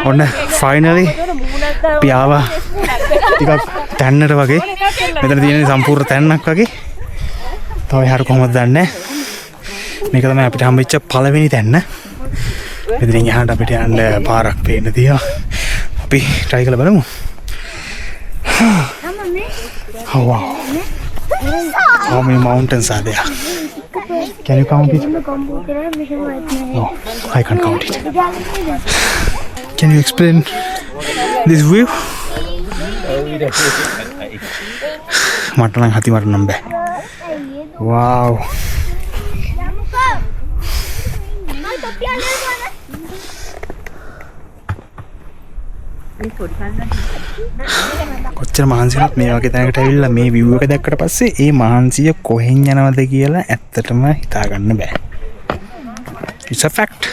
ඔන්න ෆයිනලි පියාවා ටිකක් තැන්නට වගේ මෙතන තියෙන සම්පූර්ණ තැන්නක් වගේ තව එහාට කොහොමද දන්නේ මේක තමයි අපිට හම්බෙච්ච පළවෙනි තැන්න මෙතනින් එහාට අපිට යන්න පාරක් පේන්න තියෙනවා අපි try කරලා බලමු oh wow how many mountains are there can you count it no I can't count it can you explain this view මට නම් හති මට නම් බෑ wow කොච්චර මහන්සියක්ද මේ වගේ තැනකට ඇවිල්ලා මේ view එක දැක්කට පස්සේ ඒ මහන්සිය කොහෙන් යනවද කියලා ඇත්තටම හිතා ගන්න බෑ it's a fact